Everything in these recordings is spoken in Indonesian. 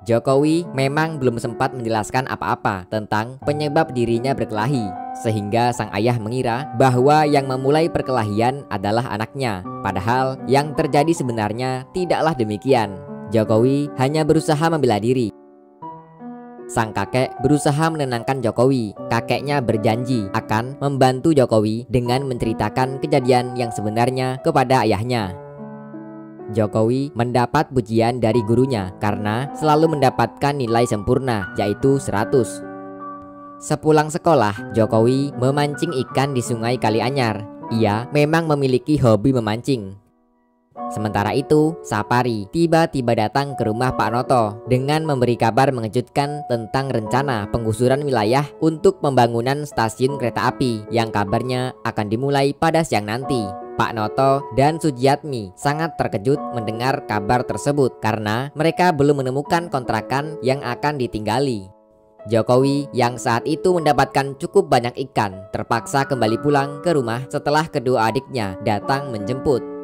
Jokowi memang belum sempat menjelaskan apa-apa tentang penyebab dirinya berkelahi, sehingga sang ayah mengira bahwa yang memulai perkelahian adalah anaknya. Padahal yang terjadi sebenarnya tidaklah demikian. Jokowi hanya berusaha membela diri. Sang kakek berusaha menenangkan Jokowi. Kakeknya berjanji akan membantu Jokowi dengan menceritakan kejadian yang sebenarnya kepada ayahnya. Jokowi mendapat pujian dari gurunya karena selalu mendapatkan nilai sempurna, yaitu 100. Sepulang sekolah, Jokowi memancing ikan di Sungai Kalianyar. Ia memang memiliki hobi memancing. Sementara itu, Sapari tiba-tiba datang ke rumah Pak Noto dengan memberi kabar mengejutkan tentang rencana penggusuran wilayah untuk pembangunan stasiun kereta api yang kabarnya akan dimulai pada siang nanti. Pak Noto dan Sujiatmi sangat terkejut mendengar kabar tersebut karena mereka belum menemukan kontrakan yang akan ditinggali. Jokowi yang saat itu mendapatkan cukup banyak ikan terpaksa kembali pulang ke rumah setelah kedua adiknya datang menjemput.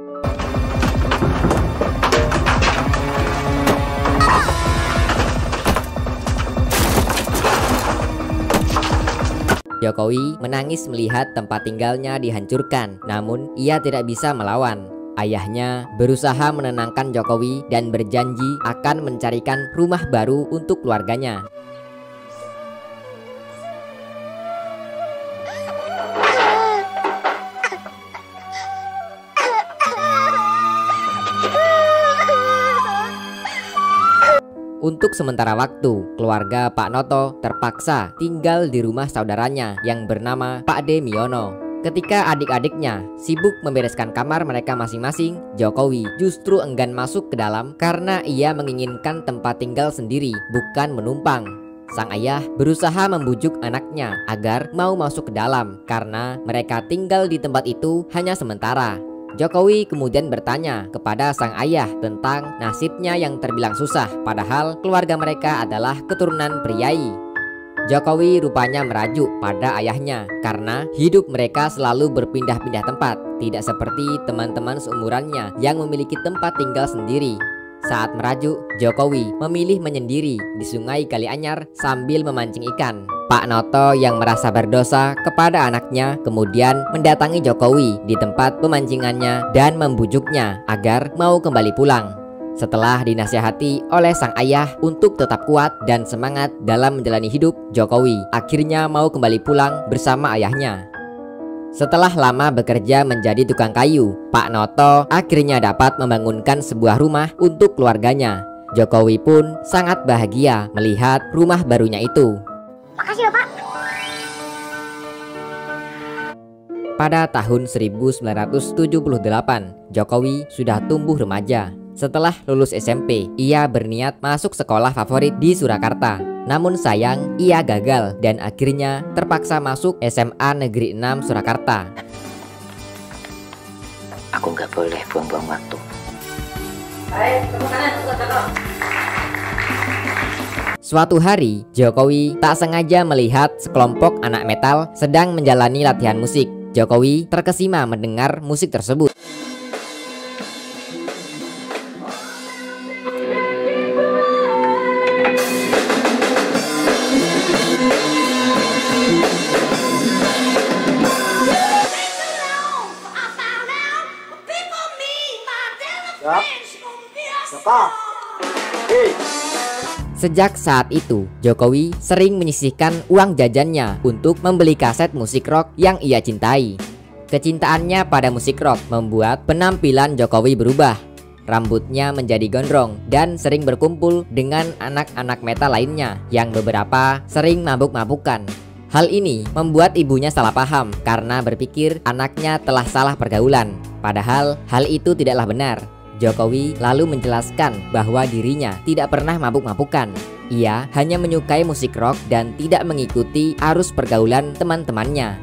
Jokowi menangis melihat tempat tinggalnya dihancurkan, namun ia tidak bisa melawan. Ayahnya berusaha menenangkan Jokowi dan berjanji akan mencarikan rumah baru untuk keluarganya. Untuk sementara waktu, keluarga Pak Noto terpaksa tinggal di rumah saudaranya yang bernama Pak De Miono. Ketika adik-adiknya sibuk membereskan kamar mereka masing-masing, Jokowi justru enggan masuk ke dalam karena ia menginginkan tempat tinggal sendiri, bukan menumpang. Sang ayah berusaha membujuk anaknya agar mau masuk ke dalam karena mereka tinggal di tempat itu hanya sementara. Jokowi kemudian bertanya kepada sang ayah tentang nasibnya yang terbilang susah, padahal keluarga mereka adalah keturunan priai. Jokowi rupanya merajuk pada ayahnya karena hidup mereka selalu berpindah-pindah tempat, tidak seperti teman-teman seumurannya yang memiliki tempat tinggal sendiri. Saat merajuk, Jokowi memilih menyendiri di Sungai Kalianyar sambil memancing ikan. Pak Noto yang merasa berdosa kepada anaknya kemudian mendatangi Jokowi di tempat pemancingannya dan membujuknya agar mau kembali pulang. Setelah dinasihati oleh sang ayah untuk tetap kuat dan semangat dalam menjalani hidup, Jokowi akhirnya mau kembali pulang bersama ayahnya. Setelah lama bekerja menjadi tukang kayu, Pak Noto akhirnya dapat membangunkan sebuah rumah untuk keluarganya. Jokowi pun sangat bahagia melihat rumah barunya itu. Makasih Bapak. Pada tahun 1978, Jokowi sudah tumbuh remaja. Setelah lulus SMP, ia berniat masuk sekolah favorit di Surakarta. Namun sayang, ia gagal dan akhirnya terpaksa masuk SMA Negeri 6 Surakarta. Aku nggak boleh buang-buang waktu. Suatu hari, Jokowi tak sengaja melihat sekelompok anak metal sedang menjalani latihan musik. Jokowi terkesima mendengar musik tersebut. Sejak saat itu, Jokowi sering menyisihkan uang jajannya untuk membeli kaset musik rock yang ia cintai. Kecintaannya pada musik rock membuat penampilan Jokowi berubah. Rambutnya menjadi gondrong dan sering berkumpul dengan anak-anak metal lainnya yang beberapa sering mabuk-mabukan. Hal ini membuat ibunya salah paham karena berpikir anaknya telah salah pergaulan. Padahal hal itu tidaklah benar. Jokowi lalu menjelaskan bahwa dirinya tidak pernah mabuk-mabukan. Ia hanya menyukai musik rock dan tidak mengikuti arus pergaulan teman-temannya.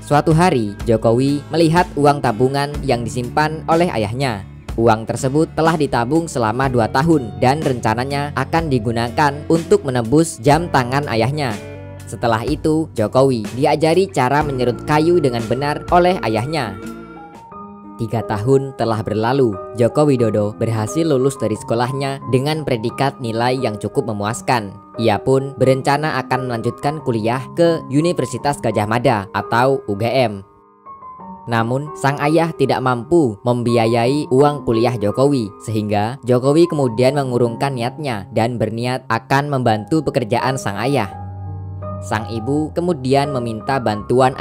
Suatu hari, Jokowi melihat uang tabungan yang disimpan oleh ayahnya. Uang tersebut telah ditabung selama 2 tahun dan rencananya akan digunakan untuk menebus jam tangan ayahnya. Setelah itu, Jokowi diajari cara menyerut kayu dengan benar oleh ayahnya. 3 tahun telah berlalu, Joko Widodo berhasil lulus dari sekolahnya dengan predikat nilai yang cukup memuaskan. Ia pun berencana akan melanjutkan kuliah ke Universitas Gadjah Mada atau UGM. Namun, sang ayah tidak mampu membiayai uang kuliah Jokowi, sehingga Jokowi kemudian mengurungkan niatnya dan berniat akan membantu pekerjaan sang ayah. Sang ibu kemudian meminta bantuan